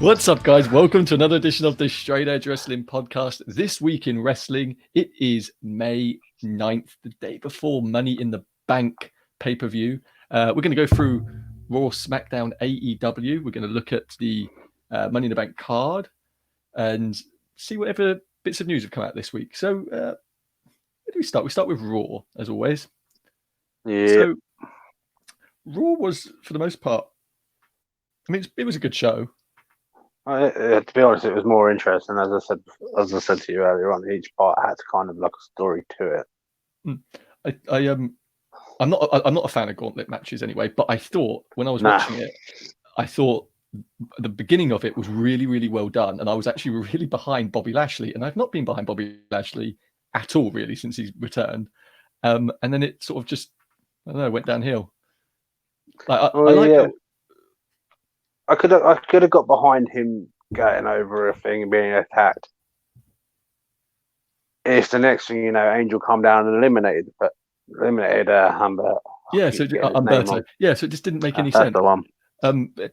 What's up, guys? Welcome to another edition of the Straight Edge Wrestling Podcast. This week in wrestling, it is May 9th, the day before Money in the Bank pay-per-view. We're going to go through Raw, SmackDown, AEW. We're going to look at the Money in the Bank card and see whatever bits of news have come out this week. So, where do we start? We start with Raw, as always. Yeah. So, Raw was, for the most part, I mean, it was a good show. To be honest, it was more interesting. As I said to you earlier on, each part had kind of like a story to it. I'm not a fan of gauntlet matches anyway, but I thought when I was watching it, I thought the beginning of it was really, really well done, and I was actually really behind Bobby Lashley, and I've not been behind Bobby Lashley at all really since he's returned. And then it sort of just, I don't know, went downhill. I could have got behind him getting over a thing and being attacked. If the next thing you know, Angel come down and eliminated Humberto. Yeah, so Humberto. Yeah, so it just didn't make any sense. The one.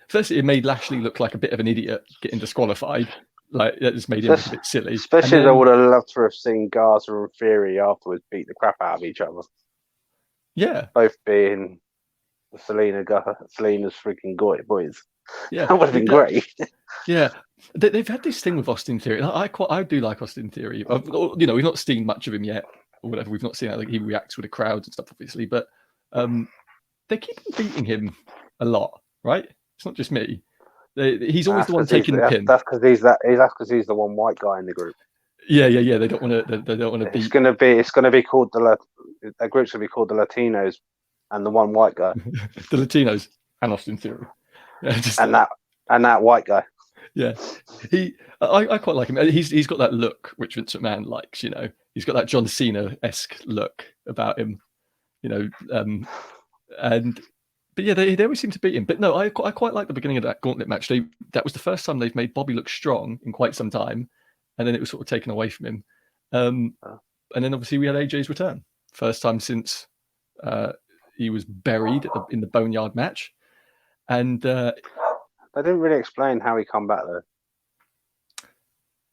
Firstly, it made Lashley look like a bit of an idiot getting disqualified. Like that just made him a bit silly. Especially, I would have loved to have seen Garza and Theory afterwards beat the crap out of each other. Yeah, both being Selena's freaking boys. Yeah, that would have been great. Yeah, they've had this thing with Austin Theory. I do like Austin Theory. We've not seen much of him yet, or whatever. We've not seen how he reacts with the crowds and stuff, obviously. But they keep beating him a lot, right? It's not just me. He's always the one taking the pin. That's because he's the one white guy in the group. Yeah. They don't want to. They don't want to beat. It's gonna be called the group's gonna be called the Latinos, and the one white guy. The Latinos and Austin Theory. Yeah, and that white guy. Yeah, I quite like him. He's got that look which Vince McMahon likes. You know, he's got that John Cena-esque look about him. You know, but yeah, they always seem to beat him. But no, I quite like the beginning of that gauntlet match. That was the first time they've made Bobby look strong in quite some time, and then it was sort of taken away from him. And then obviously we had AJ's return, first time since he was buried in the Boneyard match. And they didn't really explain how he come back though.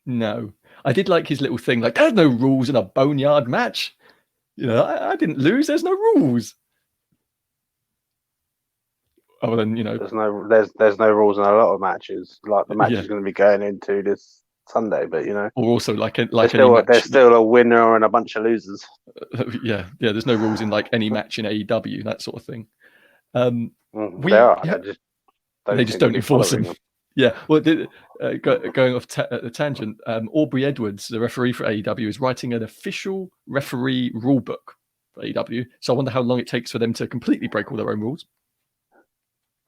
No, I did like his little thing. Like, there's no rules in a Boneyard match. You know, I didn't lose. There's no rules. Other than, you know, there's no rules in a lot of matches. Like the match is going to be going into this Sunday, but you know, or also there's still a winner and a bunch of losers. Yeah. There's no rules in like any match in AEW, that sort of thing. They just don't enforce them. Yeah. Well, going off the tangent, Aubrey Edwards, the referee for AEW, is writing an official referee rule book for AEW. So I wonder how long it takes for them to completely break all their own rules.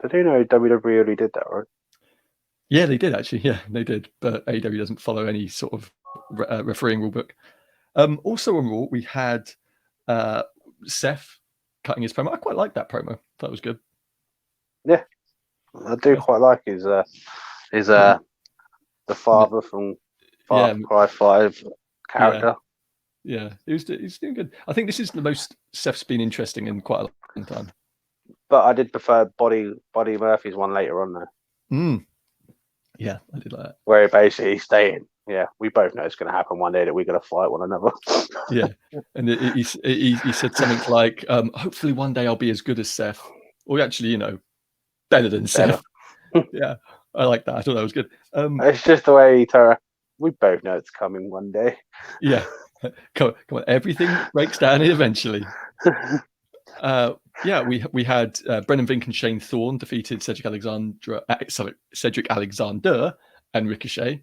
I do know WWE already did that, right? Yeah, they did actually. Yeah, they did. But AEW doesn't follow any sort of refereeing rule book. Also on Raw, we had Seth cutting his promo. I quite liked that promo. That was good. Yeah, I do quite like his the father from Far Cry 5 character. Yeah, he's doing good. I think this is the most Seth's been interesting in quite a long time. But I did prefer Buddy Murphy's one later on though. Yeah, I did like that. Where he basically stated, yeah, we both know it's going to happen one day that we're going to fight one another. Yeah, and he said something like, hopefully one day I'll be as good as Seth. Or actually, you know, better than Seth. Yeah, I like that. I thought that was good. It's just the way we both know it's coming one day. Yeah, come on. Everything breaks down eventually. Yeah, we had Brennan Vink and Shane Thorne defeated Cedric Alexander and Ricochet.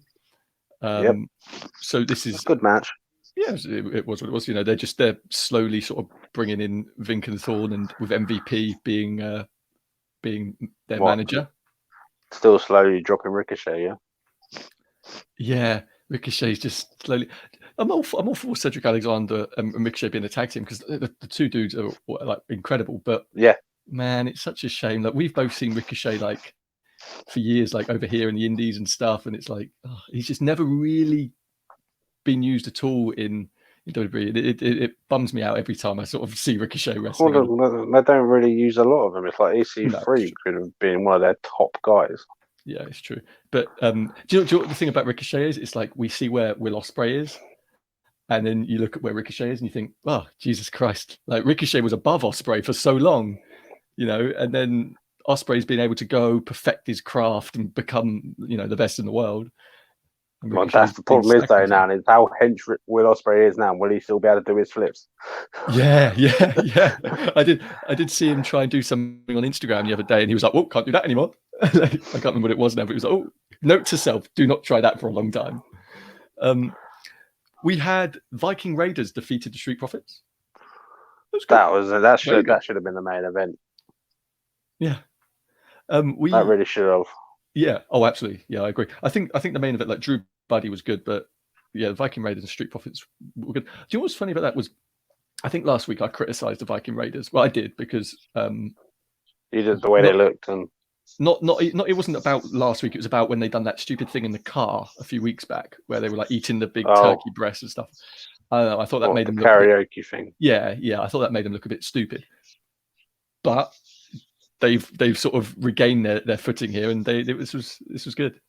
So this is a good match. Yeah, it was what it was. You know, they're slowly sort of bringing in Vink and Thorne, and with MVP being their manager. Still slowly dropping Ricochet, yeah. Yeah, Ricochet's just slowly. I'm all for Cedric Alexander and Ricochet being a tag team because the two dudes are like incredible. But yeah, man, it's such a shame. Like we've both seen Ricochet like for years, like over here in the Indies and stuff, and it's like he's just never really been used at all in WWE. It bums me out every time I sort of see Ricochet wrestling. Well, they don't really use a lot of them. It's like EC3 could have been one of their top guys. Yeah, it's true. But do you know what the thing about Ricochet is? It's like we see where Will Ospreay is, and then you look at where Ricochet is, and you think, "Oh, Jesus Christ!" Like Ricochet was above Ospreay for so long, and then Ospreay's been able to go perfect his craft and become, the best in the world. Well, that's the problem is though now is how hench Will Ospreay is now. Will he still be able to do his flips? Yeah. I did see him try and do something on Instagram the other day, and he was like, "Well, can't do that anymore." I can't remember what it was now, but he was like, "Oh, note to self: do not try that for a long time." We had Viking Raiders defeated the Street Profits. That should have been the main event. Yeah, that really should have. Yeah. Oh, absolutely. Yeah, I agree. I think the main event, like Drew Buddy, was good, but yeah, the Viking Raiders and Street Profits were good. Do you know what's funny about that was, I think last week I criticised the Viking Raiders. Well, I did because you did the way they looked, and not. It wasn't about last week. It was about when they done that stupid thing in the car a few weeks back, where they were like eating the big turkey breast and stuff. I don't know. I thought that made them look karaoke thing. Yeah. I thought that made them look a bit stupid, but they've sort of regained their footing here, and this was good.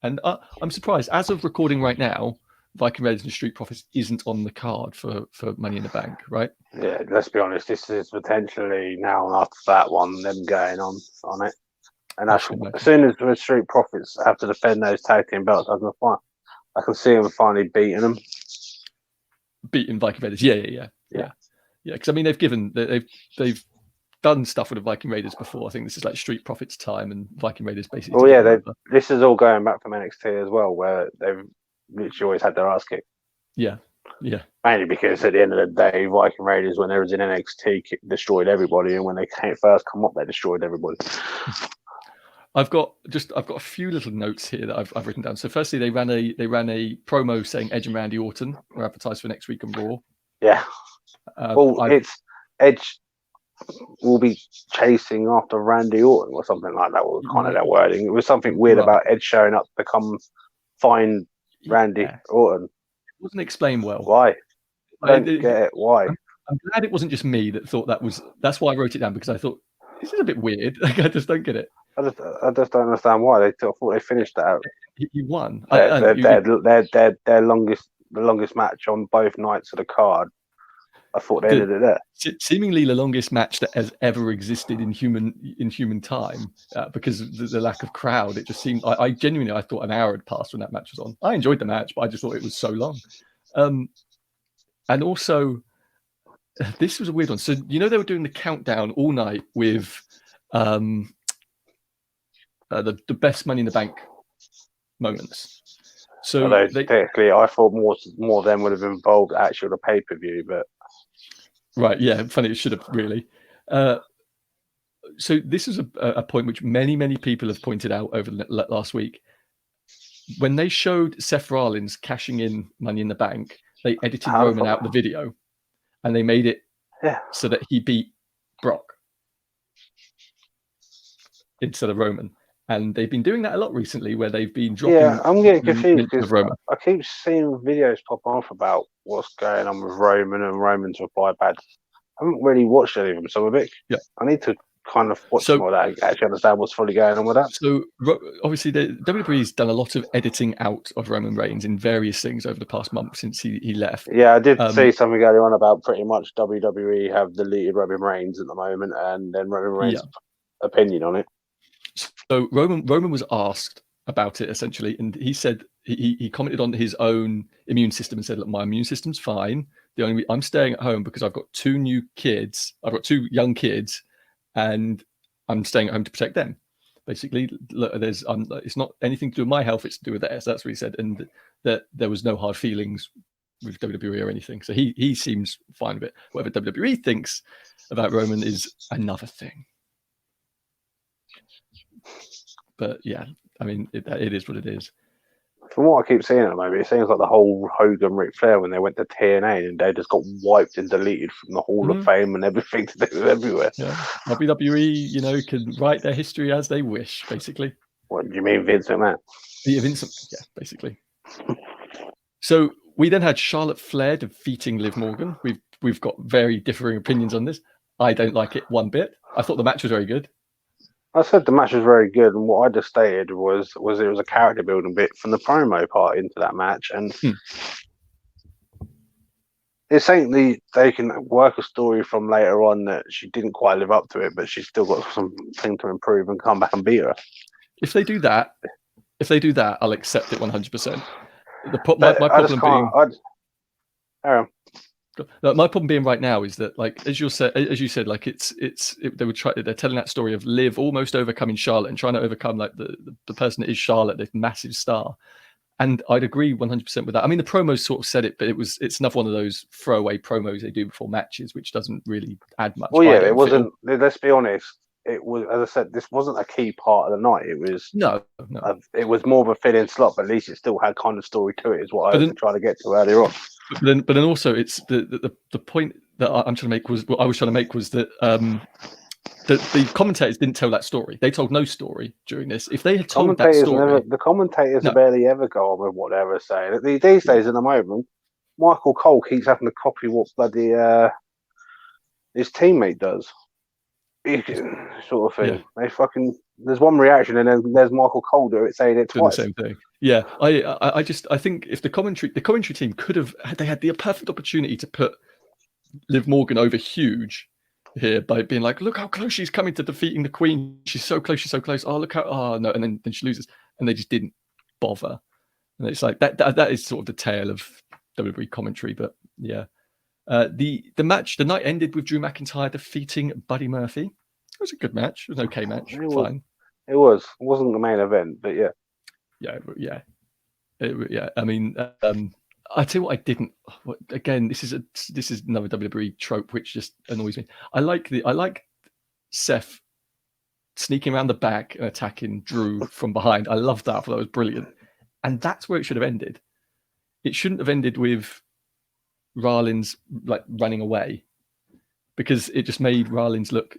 And I'm surprised, as of recording right now, Viking Raiders and Street Profits isn't on the card for Money in the Bank, right? Yeah, let's be honest. This is potentially now after that one, them going on it. And as soon as the Street Profits have to defend those tag team belts, I can see them finally beating Viking Raiders. Yeah. Because I mean, they've done stuff with the Viking Raiders before. I think this is like Street Profits time, and Viking Raiders basically. Well, yeah, this is all going back from NXT as well, where they've literally always had their ass kicked. Yeah. Mainly because at the end of the day, Viking Raiders, when they was in NXT, destroyed everybody, and when they first come up, they destroyed everybody. I've got a few little notes here that I've written down. So firstly, they ran a promo saying Edge and Randy Orton were advertised for next week on Raw. Yeah. It's Edge will be chasing after Randy Orton or something like that. Was kind of that wording. It was something weird about Edge showing up to come find Randy Orton. It wasn't explained well. Why? I don't get it. Why? I'm glad it wasn't just me that thought that was. That's why I wrote it down, because I thought this is a bit weird. Like, I just don't get it. I just don't understand why they thought they finished that out. You won. Their longest match on both nights of the card. I thought they ended it there. Seemingly the longest match that has ever existed in human time, because of the lack of crowd. It just seemed. I genuinely thought an hour had passed when that match was on. I enjoyed the match, but I just thought it was so long. And also, this was a weird one. So they were doing the countdown all night with the best Money in the Bank moments. So technically, I thought more of them would have involved actually the pay-per-view, but. Right, yeah, funny, it should have really. So this is a point which many people have pointed out over the last week. When they showed Seth Rollins cashing in Money in the Bank, they edited Roman out the video, and they made it so that he beat Brock instead of Roman. And they've been doing that a lot recently, where they've been dropping. Yeah, I'm getting confused because I keep seeing videos pop off about what's going on with Roman and Roman's reply back. I haven't really watched any of them, so I'm a bit. Yeah. I need to kind of watch more of that, actually understand what's fully going on with that. So obviously, the WWE's done a lot of editing out of Roman Reigns in various things over the past month since he left. Yeah, I did see something earlier on about pretty much WWE have deleted Roman Reigns at the moment, and then Roman Reigns' opinion on it. So Roman was asked about it essentially, and he said he commented on his own immune system and said, "Look, my immune system's fine. I'm staying at home because I've got two young kids, and I'm staying at home to protect them. Basically, look, it's not anything to do with my health; it's to do with theirs." That's what he said, and that there was no hard feelings with WWE or anything. So he seems fine with it. Whatever WWE thinks about Roman is another thing. But yeah, I mean, it is what it is. From what I keep seeing at the moment, it seems like the whole Hogan Ric Flair when they went to TNA and they just got wiped and deleted from the Hall of Fame and everything to do with everywhere. Yeah. WWE, can write their history as they wish, basically. What do you mean, Vince McMahon? Yeah, basically. So we then had Charlotte Flair defeating Liv Morgan. We've got very differing opinions on this. I don't like it one bit. I thought the match was very good. I said the match was very good, and what I just stated was it was a character building bit from the promo part into that match, and it's something they can work a story from later on that she didn't quite live up to it, but she's still got something to improve and come back and beat her. If they do that, I'll accept it 100%. My problem being. My problem being right now is that, like, as you said, like they're telling that story of Liv almost overcoming Charlotte and trying to overcome like the person that is Charlotte, this massive star. And I'd agree 100% with that. I mean, the promos sort of said it, but it's another one of those throwaway promos they do before matches, which doesn't really add much. Well, yeah, it wasn't. Let's be honest. It was, as I said, this wasn't a key part of the night. It was no. It was more of a fill-in slot, but at least it still had kind of story to it. Is what I was trying to get to earlier on. But then also, it's the point that I'm trying to make was what I was trying to make was that the commentators didn't tell that story. They told no story during this. If they had told that story, the commentators barely ever go on with what they were saying. These days, at the moment, Michael Cole keeps having to copy what bloody his teammate does. Sort of thing. Yeah. There's one reaction, and then there's Michael Cole saying it twice. The same thing. Yeah, I think if the commentary team they had the perfect opportunity to put Liv Morgan over huge here by being like, look how close she's coming to defeating the Queen. She's so close. Oh, look how no, and then she loses, and they just didn't bother. And it's like that is sort of the tale of WWE commentary. But yeah, the night ended with Drew McIntyre defeating Buddy Murphy. It was a good match. It was an okay match. Fine. It was. It wasn't the main event, but yeah. Yeah. I mean, I tell you what, I didn't. Again, this is another WWE trope which just annoys me. I like Seth sneaking around the back and attacking Drew from behind. I love that. I thought that was brilliant, and that's where it should have ended. It shouldn't have ended with Rollins like running away, because it just made Rollins look.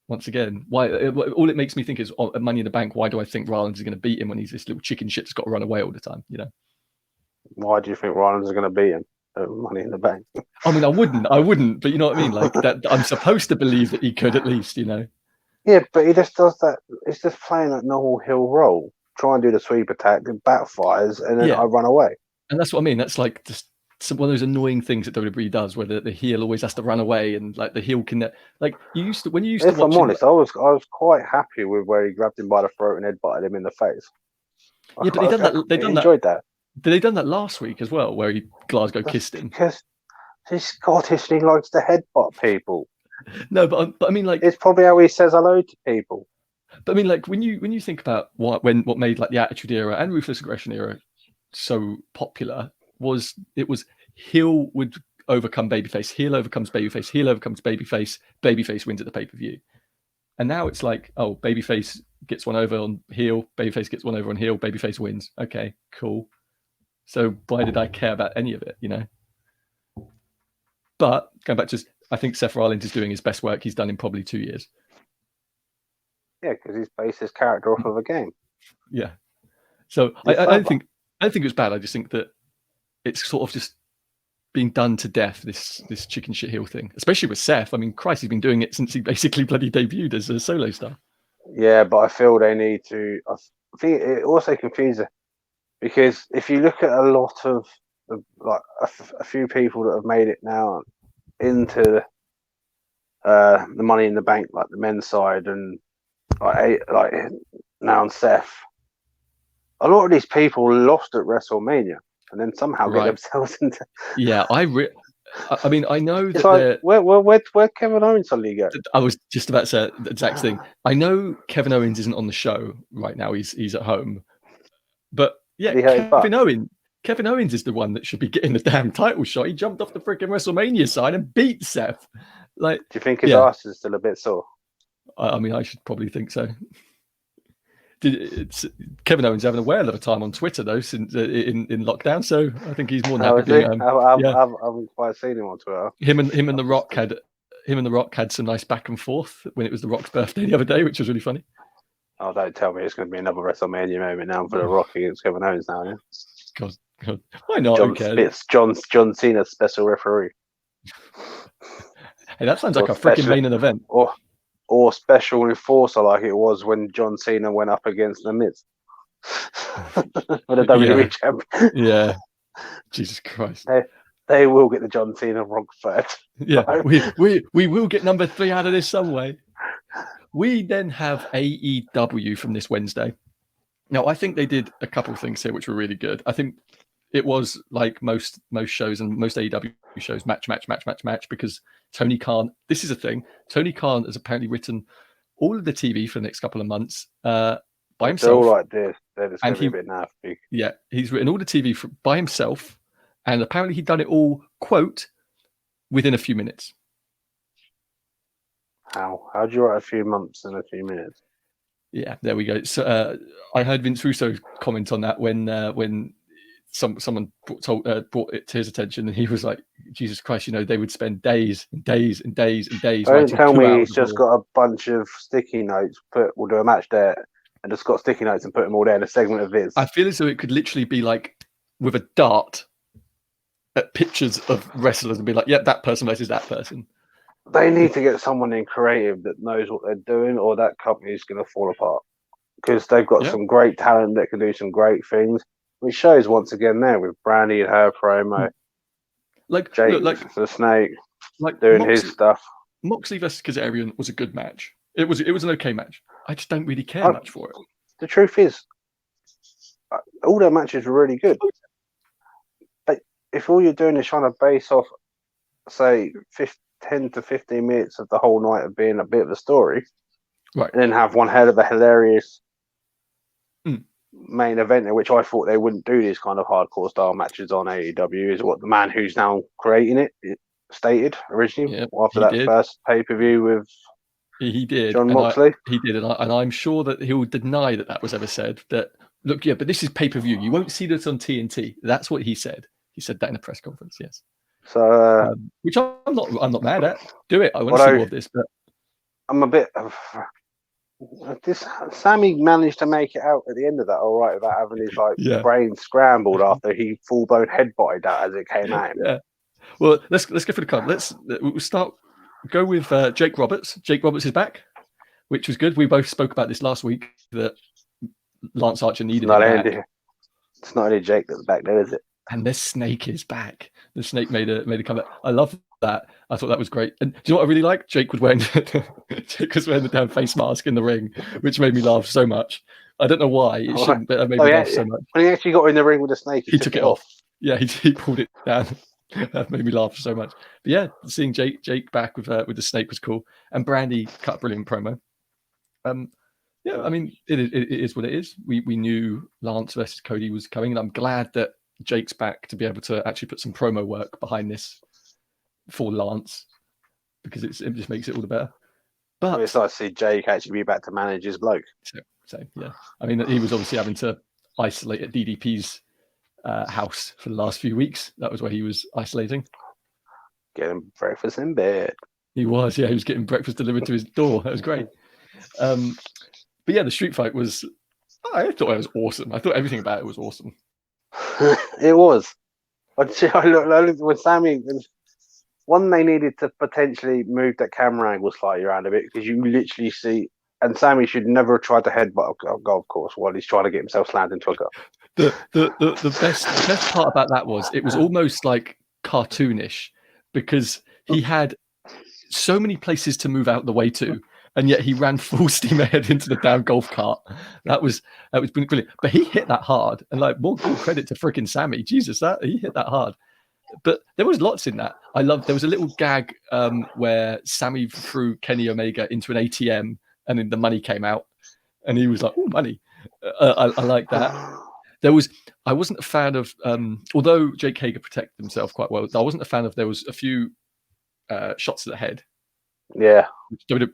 Once again, why? All it makes me think is Money in the Bank. Why do I think Rollins is going to beat him when he's this little chicken shit that's got to run away all the time? You know. Why do you think Rollins is going to beat him? Money in the Bank. I mean, I wouldn't, but you know what I mean. Like that, I'm supposed to believe that he could at least, you know. Yeah, but he just does that. It's just playing that normal heel role. Try and do the sweep attack, it backfires, and then I run away. And that's what I mean. That's like just one of those annoying things that WWE does, where the heel always has to run away, and like the heel can like if I'm honest, I was quite happy with where he grabbed him by the throat and headbutted him in the face. Yeah, but they enjoyed that. They done that last week as well, where Glasgow kissed him. Because he's Scottish and he likes to headbutt people. No, but I mean, like, it's probably how he says hello to people. But I mean, like, when you think about what made like the Attitude Era and Ruthless Aggression Era so popular was heel would overcome babyface, heel overcomes babyface, heel overcomes babyface wins at the pay-per-view. And now it's like, oh, babyface gets one over on heel, babyface gets one over on heel, babyface wins. Okay, cool. So why did I care about any of it, you know? But going back to, I think Seth Rollins is doing his best work he's done in probably 2 years. Yeah, because he's based his character off of a game. Yeah. So I don't think it was bad. I just think that it's sort of just being done to death, this chicken shit heel thing, especially with Seth. I mean, Christ, he's been doing it since he basically bloody debuted as a solo star. Yeah, but I feel they need to. I think it also confuses, because if you look at a lot of like a few people that have made it now into the Money in the Bank, like the men's side, and like now and Seth, a lot of these people lost at WrestleMania and then somehow get themselves into. Yeah, I mean, I know that like, where Kevin Owens suddenly go? I was just about to say the exact thing. I know Kevin Owens isn't on the show right now; he's at home. But yeah, Kevin Owens is the one that should be getting the damn title shot. He jumped off the freaking WrestleMania sign and beat Seth. Like, do you think his ass is still a bit sore? I mean, I should probably think so. Kevin Owens having a whale of a time on Twitter though, since in lockdown. So I think he's more than happy. I haven't quite seen him on Twitter. Him and The Rock had some nice back and forth when it was The Rock's birthday the other day, which was really funny. Oh, don't tell me it's going to be another WrestleMania moment now for The Rock against Kevin Owens now. Yeah. God. Why not? It's John Cena's special referee. Hey, that sounds like a freaking main event. or special enforcer like it was when John Cena went up against The Miz for the WWE champion. Yeah. Jesus Christ. They will get the John Cena wrong third. Yeah, we will get number 3 out of this some way. We then have AEW from this Wednesday. Now, I think they did a couple of things here which were really good. I think it was like most shows and most AEW shows, match, because Tony Khan, this is a thing, Tony Khan has apparently written all of the TV for the next couple of months by himself. They're all like this. They're just going to be a bit nasty. Yeah, he's written all the TV by himself, and apparently he'd done it all, quote, within a few minutes. How do you write a few months in a few minutes? Yeah, there we go. So I heard Vince Russo comment on that when someone brought it to his attention, and he was like, "Jesus Christ, they would spend days and days and days and days." Don't tell me he's just got a bunch of sticky notes. We'll do a match there, and just got sticky notes and put them all there in a segment of this. I feel as though it could literally be like with a dart at pictures of wrestlers and be like, "Yep, that person versus that person." They need to get someone in creative that knows what they're doing, or that company is going to fall apart. Because they've got some great talent that can do some great things. Which shows once again there with Brandy and her promo, like Jake, the Snake, doing his stuff. Moxley versus Kazarian was a good match. It was an okay match. I just don't really care much for it. The truth is, all their matches were really good. But if all you're doing is trying to base off, say, 10 to 15 minutes of the whole night of being a bit of a story, right, and then have one hell of a hilarious main event in which I thought they wouldn't do these kind of hardcore style matches on AEW, is what the man who's now creating it stated originally after that first pay-per-view with John Moxley. He did, and I'm sure that he'll deny that was ever said. That look, but this is pay-per-view. You won't see this on TNT. That's what he said. He said that in a press conference. Yes. So, which I'm not mad at. Do it. I want to see more of this, but I'm a bit of this. Sammy managed to make it out at the end of that all right without having his brain scrambled after he full blown headbutted that as it came out. Yeah. Well, let's go for the card. We'll go with Jake Roberts. Jake Roberts is back, which was good. We both spoke about this last week that Lance Archer needed him back. It's not only Jake that's back there, is it? And the Snake is back. The Snake made a comeback. I love that. I thought that was great. And do you know what I really like? Jake was wearing the damn face mask in the ring, which made me laugh so much. I don't know why it shouldn't, but it made me laugh so much. When he actually got in the ring with the Snake, he took it off. Yeah, he pulled it down. That made me laugh so much. But yeah, seeing Jake back with the Snake was cool. And Brandy cut a brilliant promo. Yeah, I mean, it is what it is. We knew Lance versus Cody was coming, and I'm glad that Jake's back to be able to actually put some promo work behind this for Lance, because it just makes it all the better. But it's nice to see Jake actually be back to manage his bloke. So yeah, I mean, he was obviously having to isolate at DDP's house for the last few weeks. That was where he was isolating. Getting breakfast in bed. He was getting breakfast delivered to his door. That was great. But yeah, the street fight was. I thought it was awesome. I thought everything about it was awesome. It was. I looked with Sammy. One, they needed to potentially move that camera angle slightly around a bit, because you literally see. And Sammy should never have tried to headbutt a golf course while he's trying to get himself slammed into a cup. The best part about that was it was almost like cartoonish, because he had so many places to move out the way to, and yet he ran full steam ahead into the damn golf cart. That was brilliant. But he hit that hard, and like more credit to freaking Sammy. Jesus, he hit that hard. But there was lots in that. There was a little gag where Sammy threw Kenny Omega into an ATM, and then the money came out, and he was like, "Oh, money!" I like that. I wasn't a fan of, although Jake Hager protected himself quite well. I wasn't a fan of. There was a few shots to the head. Yeah,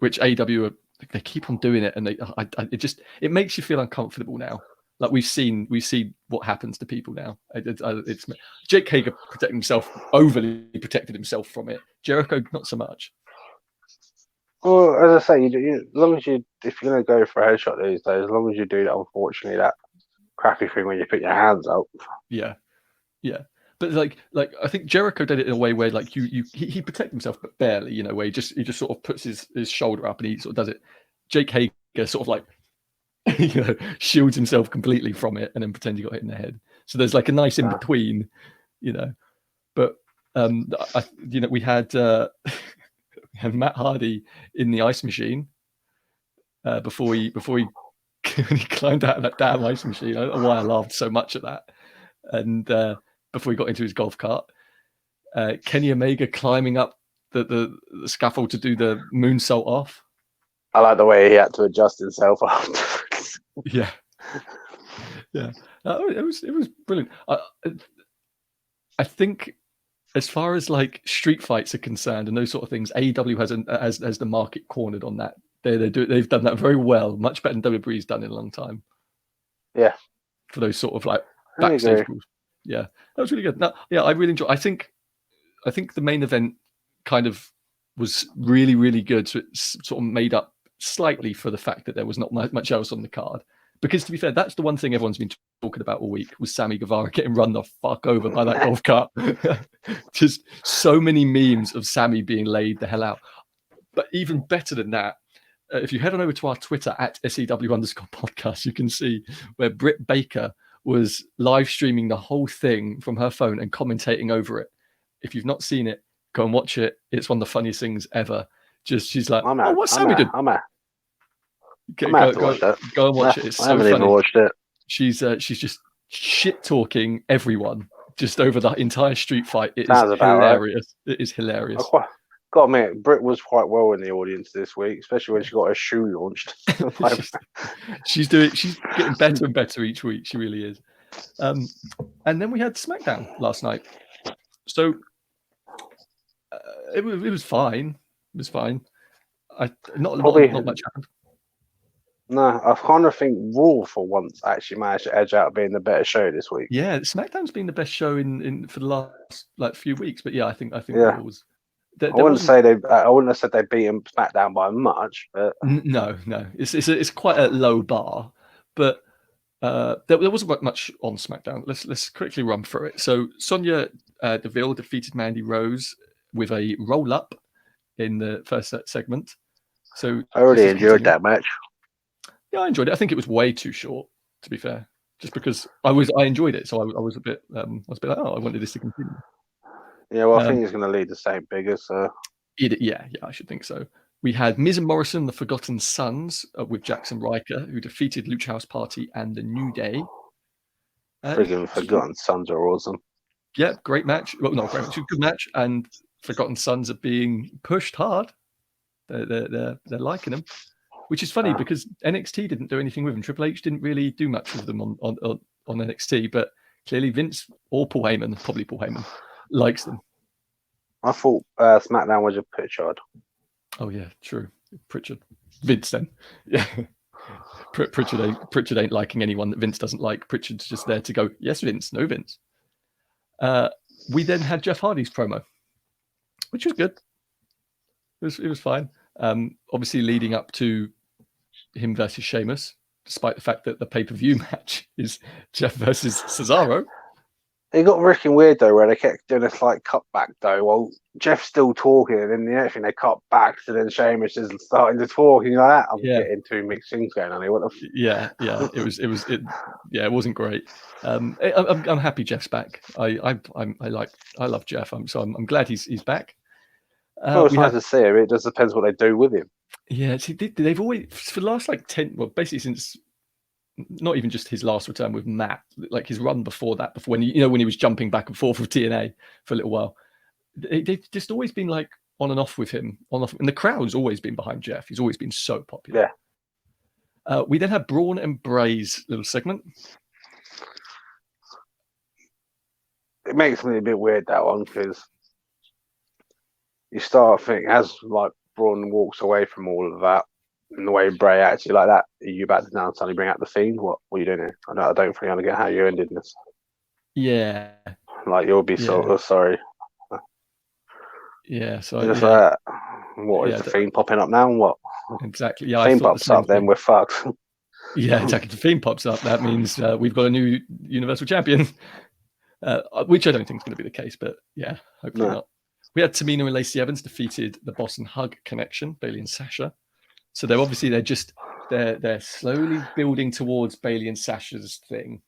which AEW they keep on doing it, and it makes you feel uncomfortable now. Like we see what happens to people now. It's Jake Hager overly protected himself from it. Jericho not so much. Well, as I say, as long as if you're going to go for a headshot these days, as long as you do that, unfortunately, that crappy thing when you put your hands out. Yeah. but like I think Jericho did it in a way where like he protected himself but barely, you know, where he just sort of puts his shoulder up and he sort of does it. Jake Hager sort of like you know, shields himself completely from it and then pretends he got hit in the head. So there's like a nice in between, you know. But you know, we had Matt Hardy in the ice machine before he when he climbed out of that damn ice machine. I don't know why I laughed so much at that. And before he got into his golf cart, Kenny Omega climbing up the scaffold to do the moonsault off. I like the way he had to adjust himself after. Yeah. It was brilliant. I think as far as like street fights are concerned and those sort of things, AEW has the market cornered on that. They've done that very well, much better than WWE's done in a long time. Yeah. For those sort of like backstage rules. Yeah, that was really good. No, yeah, I really enjoyed. I think the main event kind of was really, really good. So it sort of made up slightly for the fact that there was not much else on the card. Because to be fair, that's the one thing everyone's been talking about all week was Sammy Guevara getting run the fuck over by that golf cart. Just so many memes of Sammy being laid the hell out. But even better than that, if you head on over to our Twitter at SEW_podcast, you can see where Britt Baker was live streaming the whole thing from her phone and commentating over it. If you've not seen it, go and watch it. It's one of the funniest things ever. Just she's like, "Oh, what's Sammy doing?" Go and watch it. It's so funny. I haven't even watched it. She's just shit talking everyone just over the entire street fight. It is hilarious. Right. It is hilarious. Got to admit, Britt was quite well in the audience this week, especially when she got her shoe launched. she's getting better and better each week. She really is. And then we had SmackDown last night. So it was fine. It was fine. Not much happened. No, I kind of think Raw for once actually managed to edge out being the better show this week. Yeah, SmackDown's been the best show in for the last like few weeks. But yeah, I think Raw was. I wouldn't have said they beat SmackDown by much, but no, it's quite a low bar, but there wasn't much on SmackDown. Let's quickly run through it. So Sonya Deville defeated Mandy Rose with a roll up in the first segment. So I really enjoyed that match. Yeah, I enjoyed it. I think it was way too short, to be fair, just because I enjoyed it, so I was a bit like, oh, I wanted this to continue. Yeah, well, I think he's going to lead the same figure, so. Yeah, I should think so. We had Miz and Morrison, the Forgotten Sons, with Jackson Riker, who defeated Lucha House Party and the New Day. Friggin' Forgotten Sons are awesome. Yeah, great match. Well, not great match, good match. And Forgotten Sons are being pushed hard. They're liking them, which is funny because NXT didn't do anything with them. Triple H didn't really do much with them on NXT, but clearly Vince or Paul Heyman, probably Paul Heyman, likes them. I thought SmackDown was a Pritchard. Oh yeah, true. Pritchard, Vince then. Yeah, Pritchard ain't liking anyone that Vince doesn't like. Pritchard's just there to go, yes, Vince, no Vince. We then had Jeff Hardy's promo, which was good. It was fine. Obviously leading up to him versus Sheamus, despite the fact that the pay-per-view match is Jeff versus Cesaro. It got freaking weird though, where they kept doing this like cut back though. Well, Jeff's still talking, and then the next thing they cut back to then Sheamus is starting to talk. You know that I'm getting two mixed things going on here. What the yeah. It wasn't great. I'm happy Jeff's back. I love Jeff. I'm glad he's back. Well, it's nice to see him. It just depends what they do with him. Yeah, they've always for the last like 10, well, basically since. Not even just his last return with Matt, like his run before that, before when he was jumping back and forth with TNA for a little while. They've just always been like on and off with him, and the crowd's always been behind Jeff. He's always been so popular. Yeah. We then had Braun and Bray's little segment. It makes me a bit weird that one because you start thinking as like Braun walks away from all of that. And the way Bray actually like that, are you about to now suddenly bring out the Fiend? What are you doing here? I don't really get how you ended this. Yeah. Like you'll be so sorry. Yeah, so just what is the Fiend popping up now? And what? Exactly. Yeah, Fiend pops up, then we're fucked. Yeah, exactly. If the Fiend pops up, that means we've got a new Universal Champion. which I don't think is going to be the case, but yeah, hopefully not. We had Tamina and Lacey Evans defeated the Boss and Hug Connection, Bailey and Sasha. So they're slowly building towards Bailey and Sasha's thing.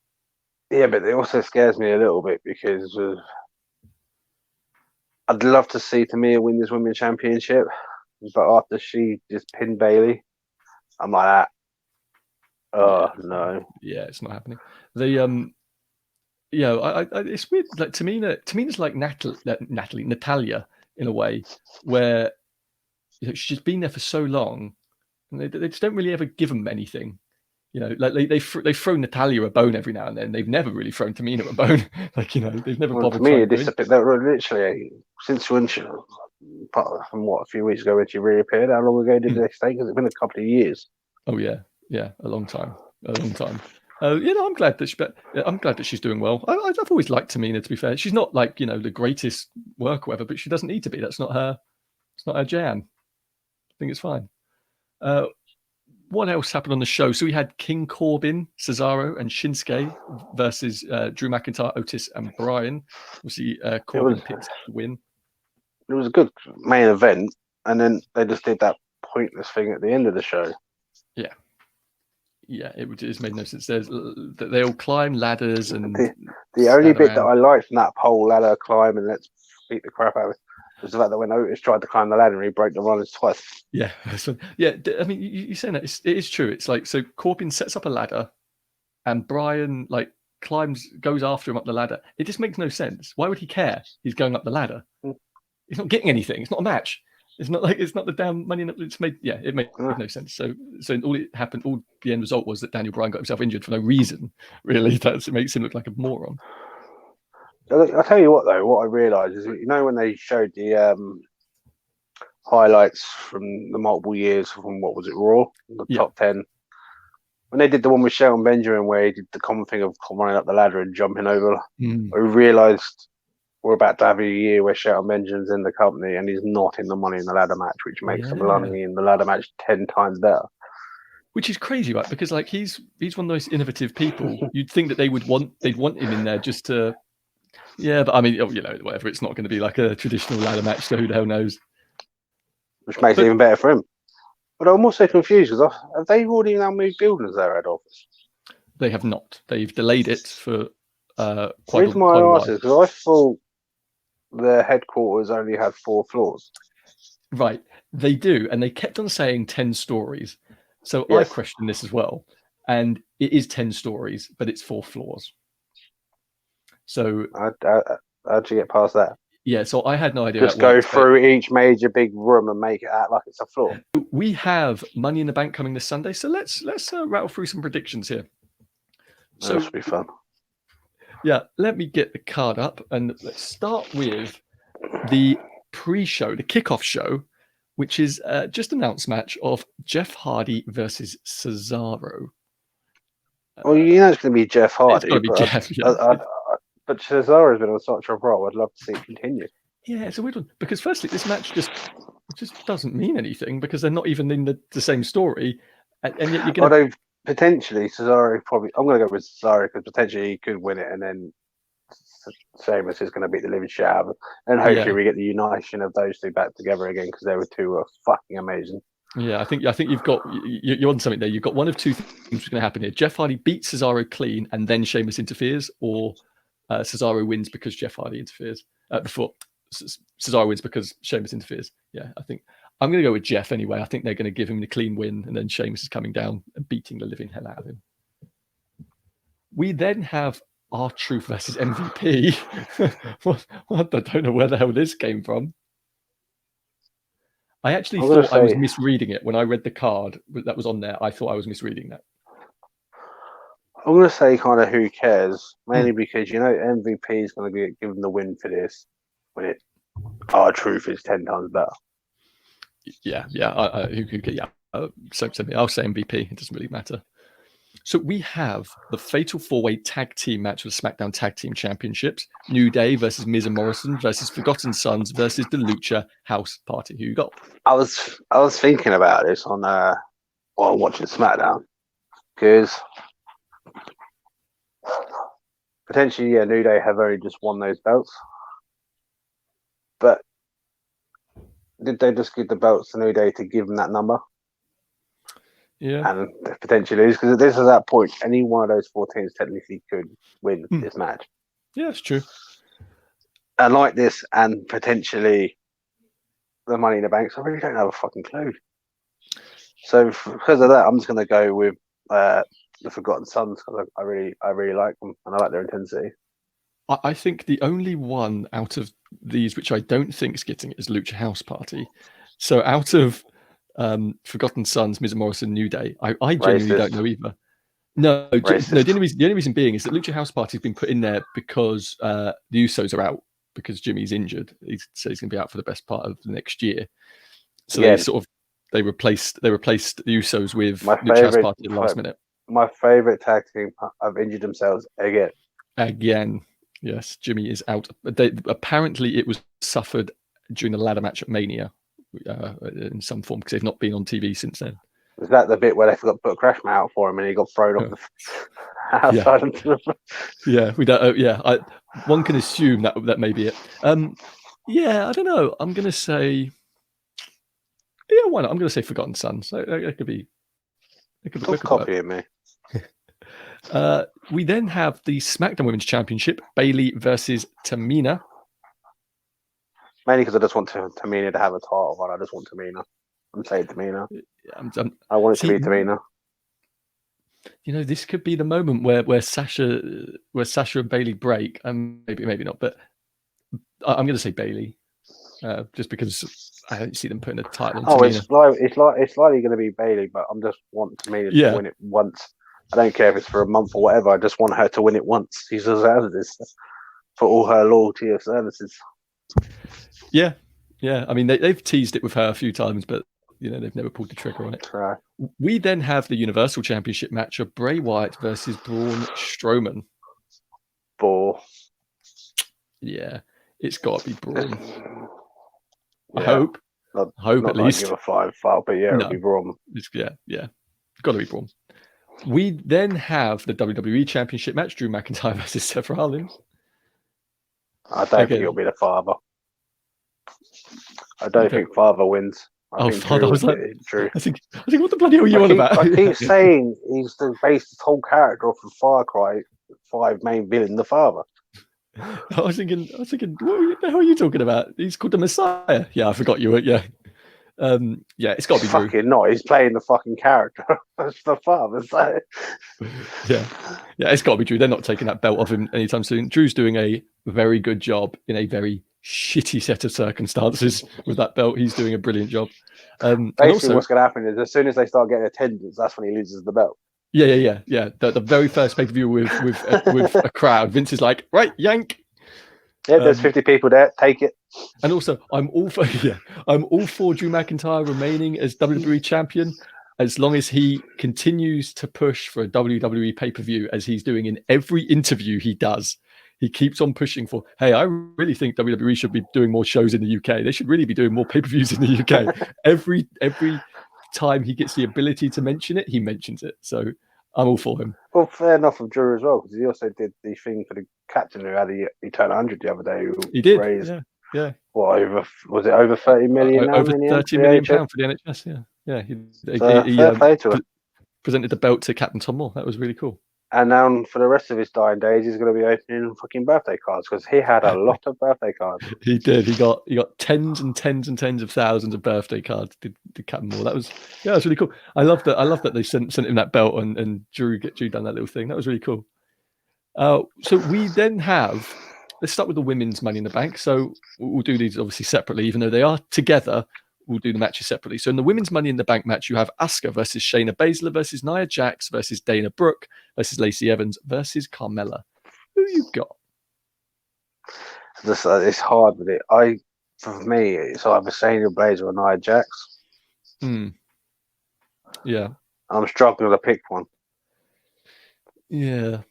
Yeah, but it also scares me a little bit because I'd love to see Tamina win this women's championship, but after she just pinned Bailey, I'm like that. Oh no. Yeah, it's not happening. It's weird. Like Tamina's like Natalia in a way, where she's been there for so long, and they just don't really ever give them anything. Like they throw Natalia a bone every now and then. They've never really thrown Tamina a bone. They've never bothered. To me, that literally since when she, from a few weeks ago when she reappeared. How long ago did they stay? Because it's been a couple of years. Oh yeah, a long time. I'm glad that she's doing well. I've always liked Tamina. To be fair, she's not like the greatest worker ever, but she doesn't need to be. That's not her. It's not her jam. I think it's fine. What else happened on the show? So we had King Corbin, Cesaro, and Shinsuke versus Drew McIntyre, Otis, and Bryan. Obviously, Corbin picked the win. It was a good main event, and then they just did that pointless thing at the end of the show. Yeah, it just made no sense. They all climb ladders, and the only bit that I liked from that pole ladder climb and let's beat the crap out of it was the fact that when Otis tried to climb the ladder and he broke the runners twice. Yeah, yeah. I mean, you're saying that it is true. It's like, so Corbin sets up a ladder, and Bryan goes after him up the ladder. It just makes no sense. Why would he care? He's going up the ladder. He's not getting anything. It's not a match. It's not the damn money. It made no sense. So all it happened. All the end result was that Daniel Bryan got himself injured for no reason. Really, it makes him look like a moron. I'll tell you what, though. What I realised is, when they showed the highlights from the multiple years from what was it, Raw, the top 10. When they did the one with Shelton Benjamin, where he did the common thing of running up the ladder and jumping over, I realised we're about to have a year where Shelton Benjamin's in the company and he's not in the Money in the Ladder match, which makes the Money in the Ladder match 10 times better. Which is crazy, right? Because he's one of those innovative people. You'd think that they'd want him in there just to. Yeah, but I mean, whatever. It's not going to be like a traditional ladder match, so who the hell knows? Which makes it even better for him. But I'm also confused because have they already now moved buildings their head office? They have not. They've delayed it for quite a while. While. Because I thought their headquarters only had 4 floors. Right, they do, and they kept on saying 10 stories. So I questioned this as well, and it is 10 stories, but it's 4 floors. So how'd you get past that? Yeah, so I had no idea. Just go through each major big room and make it act like it's a floor. We have Money in the Bank coming this Sunday, so let's rattle through some predictions here. So this will be fun. Yeah, let me get the card up, and let's start with the pre-show, the kickoff show, which is just an announced match of Jeff Hardy versus Cesaro. Well, it's going to be Jeff Hardy. It's got to be Jeff. But Cesaro's been on such a roll. I'd love to see it continue. Yeah, it's a weird one because firstly, this match just doesn't mean anything because they're not even in the same story, and yet you're going to. Although potentially Cesaro probably, I'm going to go with Cesaro because potentially he could win it, and then Sheamus is going to beat the living shit out of him, and hopefully we get the unition of those two back together again because they were fucking amazing. Yeah, I think you're on something there. You've got one of two things that's going to happen here. Jeff Hardy beats Cesaro clean, and then Sheamus interferes, or Cesaro wins because Jeff Hardy interferes before Cesaro wins because Sheamus interferes. Yeah, I think I'm going to go with Jeff anyway. I think they're going to give him the clean win, and then Sheamus is coming down and beating the living hell out of him. We then have R-Truth versus MVP. What? I don't know where the hell this came from. I actually thought I was misreading it when I read the card that was on there. I thought I was misreading that. I'm going to say kind of who cares, mainly because MVP is going to be given the win for this when R-Truth is 10 times better. Yeah. So I'll say MVP. It doesn't really matter. So we have the Fatal 4-Way Tag Team match for the SmackDown Tag Team Championships. New Day versus Miz and Morrison versus Forgotten Sons versus the Lucha House Party. Who you got? I was thinking about this while watching SmackDown because potentially, yeah, New Day have only just won those belts. But did they just give the belts to New Day to give them that number? Yeah. And potentially lose? Because this is that point, any one of those 4 teams technically could win this match. Yeah, it's true. And like this, and potentially the Money in the Banks, I really don't have a fucking clue. So because of that, I'm just going to go with the Forgotten Sons because I really like them and I like their intensity. I think the only one out of these which I don't think is getting it is Lucha House Party. So out of Forgotten Sons, Miz Morrison, New Day, I genuinely don't know either. No, the only reason being is that Lucha House Party has been put in there because the Usos are out because Jimmy's injured. He said he's going to be out for the best part of the next year. So they replaced the Usos with Lucha House Party at the last minute. My favorite tag team have injured themselves again. Yes, Jimmy is out. Apparently, it was suffered during the ladder match at Mania in some form because they've not been on TV since then. Was that the bit where they forgot to put a crash mat out for him and he got thrown off the outside into the... Yeah, we don't. One can assume that may be it. I don't know. I'm going to say, why not? I'm going to say Forgotten Sons. It could be. Stop copying me. We then have the SmackDown Women's Championship: Bayley versus Tamina. Mainly because I just want Tamina to have a title, but I just want Tamina. I'm saying Tamina. I want it to be Tamina. You know, this could be the moment where Sasha and Bayley break, and maybe not, but I'm going to say Bayley, just because I don't see them putting a title on Tamina. It's likely going to be Bayley, but I just want Tamina to win it once. I don't care if it's for a month or whatever. I just want her to win it once. She deserves this for all her loyalty of services. Yeah. I mean, they've teased it with her a few times, but they've never pulled the trigger on it. Right. We then have the Universal Championship match of Bray Wyatt versus Braun Strowman. Yeah, it's got to be Braun. I hope. Not at least. Give a five, but it'll be Braun. Yeah, got to be Braun. We then have the WWE Championship match: Drew McIntyre versus Seth Rollins. I don't think it'll be the Father. I don't think Father wins. I think Father was like Drew. I think what the bloody hell are you on about? I keep saying he's based his whole character off of Far Cry 5 main villain, the Father. I was thinking, what the hell are you talking about? He's called the Messiah. Yeah, I forgot you were. Yeah. It's got to be Drew. Fucking not. He's playing the fucking character. That's the Father. So. Yeah, it's got to be Drew. They're not taking that belt off him anytime soon. Drew's doing a very good job in a very shitty set of circumstances with that belt. He's doing a brilliant job. Basically, what's going to happen is as soon as they start getting attendance, that's when he loses the belt. Yeah. The very first pay-per-view with a crowd, Vince is like, right, yank. Yeah, there's 50 people there. Take it. And also, I'm all for Drew McIntyre remaining as WWE champion as long as he continues to push for a WWE pay-per-view as he's doing in every interview he does. He keeps on pushing for, hey, I really think WWE should be doing more shows in the UK. They should really be doing more pay-per-views in the UK. every time he gets the ability to mention it, he mentions it. So I'm all for him. Well, fair enough of Drew as well, because he also did the thing for the captain who had he turned 100 the other day. He did. Raised, yeah. What, over 30 million? Over 30 million pounds for the NHS. Yeah. He presented the belt to Captain Tom Moore. That was really cool. And now for the rest of his dying days, he's going to be opening fucking birthday cards because he had a lot of birthday cards. He did. He got tens and tens and tens of thousands of birthday cards. Did Captain Moore? That was really cool. I love that they sent him that belt and Drew done that little thing. That was really cool. So we then have. Let's start with the women's Money in the Bank. So we'll do these obviously separately, even though they are together. We'll do the matches separately. So in the women's Money in the Bank match, you have Asuka versus Shayna Baszler versus Nia Jax versus Dana Brooke versus Lacey Evans versus Carmella. Who you got? It's hard with it. For me, it's either Shayna Baszler or Nia Jax. Yeah. I'm struggling to pick one. Yeah.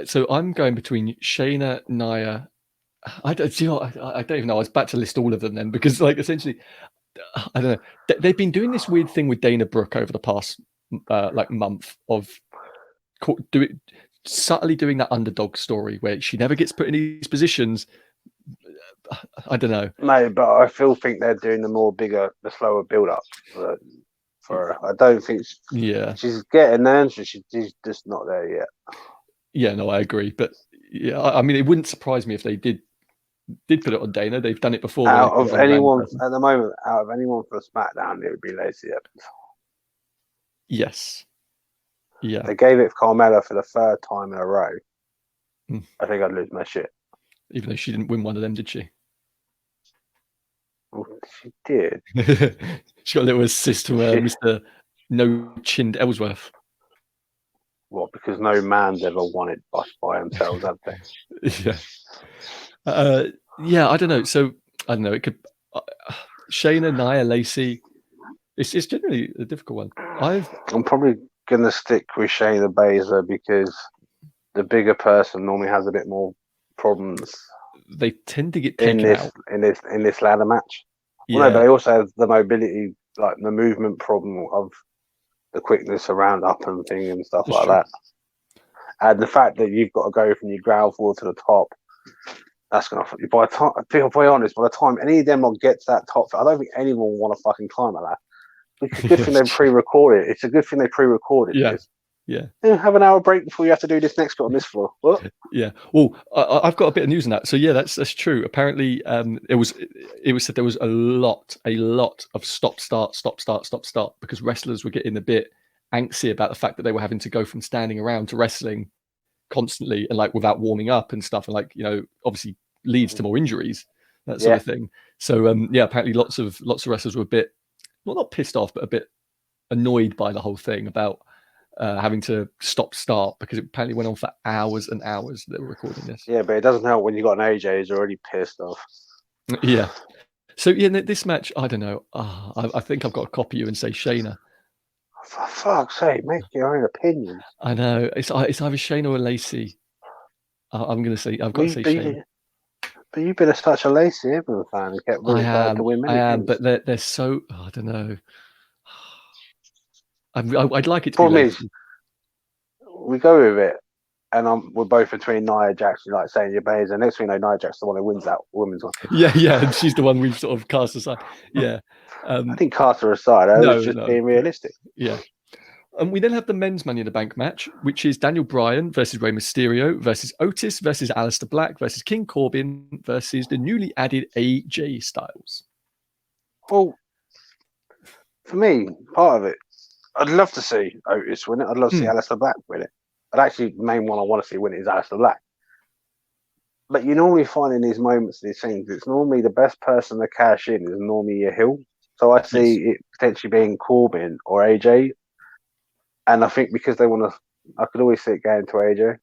So I'm going between Shayna, Nia. I don't even know. I was about to list all of them then because, essentially, I don't know. They've been doing this weird thing with Dana Brooke over the past month of subtly doing that underdog story where she never gets put in these positions. I don't know. No, but I still think they're doing the slower build up for her. I don't think she's getting there. She's just not there yet. Yeah, no, I agree. But yeah, I mean, it wouldn't surprise me if they did put it on Dana. They've done it before. Out of anyone at the moment, out of anyone for SmackDown, it would be Lacey Evans. Yes. Yeah. They gave it Carmella for the third time in a row. I think I'd lose my shit. Even though she didn't win one of them, did she? Well, she did. She got a little assist to Mr. No-Chinned Ellsworth. What? Because no man's ever won it by themselves, have they? Yeah. Yeah, I don't know. So I don't know. It could Shayna, Nia, Lacey. It's generally a difficult one. I'm probably gonna stick with Shayna Baszler because the bigger person normally has a bit more problems. They tend to get taken out in this ladder match. Yeah. Well, no, but they also have the mobility, like the movement problem of the quickness around up and thing and stuff like that. And the fact that you've got to go from your ground floor to the top, that's gonna. By the time, to be honest, by the time any of them lot get to that top, I don't think anyone will want to fucking climb like that. It's a good thing they pre-recorded. It's a good thing they pre-recorded. Yeah. Have an hour break before you have to do this next bit on this floor. What? Yeah. Well, I've got a bit of news on that. So yeah, that's true. Apparently, it was said there was a lot of stop start because wrestlers were getting a bit antsy about the fact that they were having to go from standing around to wrestling constantly and like without warming up and stuff, and like obviously leads to more injuries, that sort of thing. So apparently lots of wrestlers were a bit not pissed off, but a bit annoyed by the whole thing about having to start because it apparently went on for hours and hours that they were recording this. Yeah, but it doesn't help when you got an AJ who's already pissed off. Yeah. So yeah, this match, I don't know. I think I've got to copy you and say Shayna. For fuck's sake, make your own opinion. I know it's either Shayna or Lacey. I'm going to say I've got to say Shayna. But you've been such a Lacey Evans fan and kept really bad to win many things. But they're so I don't know. I'd like it to Problem be is, we go with it, and we're both between Nia Jax, like saying your Bays, and next thing you know, Nia Jax the one who wins that women's one. Yeah, and she's the one we've sort of cast aside. Yeah, I didn't cast her aside. I was just being realistic. Yeah. And we then have the men's Money in the Bank match, which is Daniel Bryan versus Rey Mysterio versus Otis versus Aleister Black versus King Corbin versus the newly added AJ Styles. Well, for me, part of it, I'd love to see Otis win it. I'd love to see Aleister Black win it. But actually, the main one I want to see win it is Aleister Black. But you normally find in these moments, these things, it's normally the best person to cash in is normally a heel. So I see it potentially being Corbin or AJ. And I think because they want to, I could always see it going to AJ.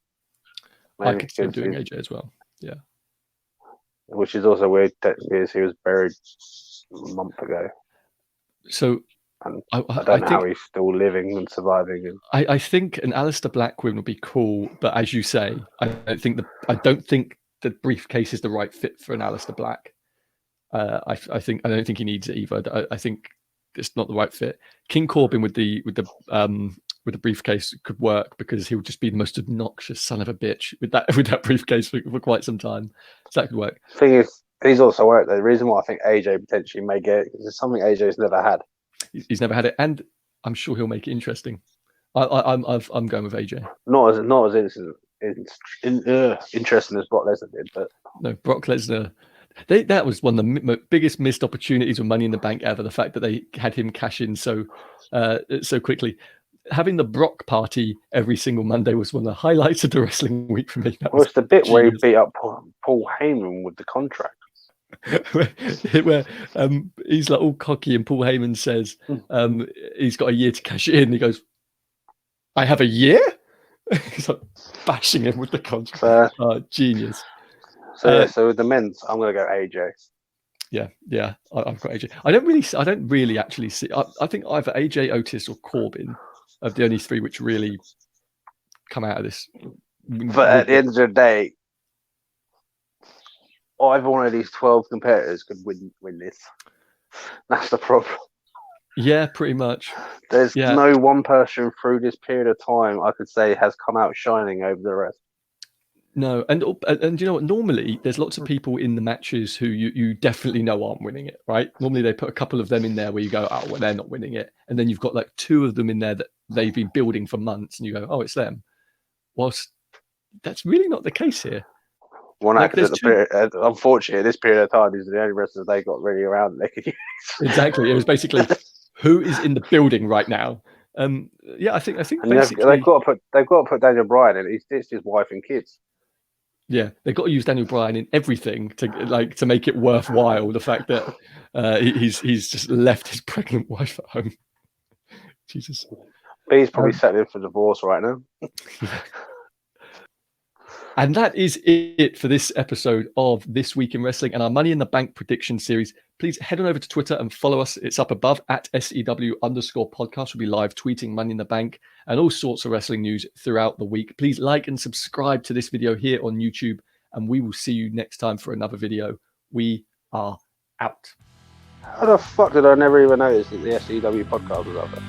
I could see him doing AJ as well. Yeah. Which is also weird, technically, as he was buried a month ago. So and I don't know how he's still living and surviving. I think an Aleister Black win would be cool, but as you say, I don't think the briefcase is the right fit for an Aleister Black. I don't think he needs it either. I think it's not the right fit. King Corbin with the briefcase could work because he would just be the most obnoxious son of a bitch with that briefcase for quite some time. So that could work. Thing is, he's also worked. The reason why I think AJ potentially may get it is something AJ's never had. He's never had it, and I'm sure he'll make it interesting. I'm going with AJ. Not as interesting as Brock Lesnar did, but no, Brock Lesnar. That was one of the biggest missed opportunities with Money in the Bank ever. The fact that they had him cash in so quickly. Having the Brock party every single Monday was one of the highlights of the wrestling week for me. It's the bit where he beat up Paul Heyman with the contract. where he's like all cocky and Paul Heyman says he's got a year to cash it in. He goes, I have a year? He's like bashing him with the contract. Genius. So with the men's, I'm going to go AJ. Yeah, I've got AJ. I don't really actually see. I think either AJ, Otis, or Corbin are the only three which really come out of this. But at the end of the day, either one of these 12 competitors could win this. That's the problem. Yeah, pretty much. There's no one person through this period of time I could say has come out shining over the rest. No, and you know what? Normally, there's lots of people in the matches who you definitely know aren't winning it, right? Normally, they put a couple of them in there where you go, oh, well, they're not winning it, and then you've got like two of them in there that they've been building for months, and you go, oh, it's them. Whilst that's really not the case here. One accident, unfortunately, this period of time is the only wrestlers they got really around they could use. Exactly, it was basically who is in the building right now. Yeah, I think and basically they've got to put Daniel Bryan in. He's ditched his wife and kids. Yeah, they've got to use Daniel Bryan in everything to make it worthwhile. The fact that he's just left his pregnant wife at home. Jesus, but he's probably settling for divorce right now. Yeah. And that is it for this episode of This Week in Wrestling and our Money in the Bank prediction series. Please head on over to Twitter and follow us. It's up above at SEW_podcast. We'll be live tweeting Money in the Bank and all sorts of wrestling news throughout the week. Please like and subscribe to this video here on YouTube, and we will see you next time for another video. We are out. How the fuck did I never even notice that the SEW podcast was out there?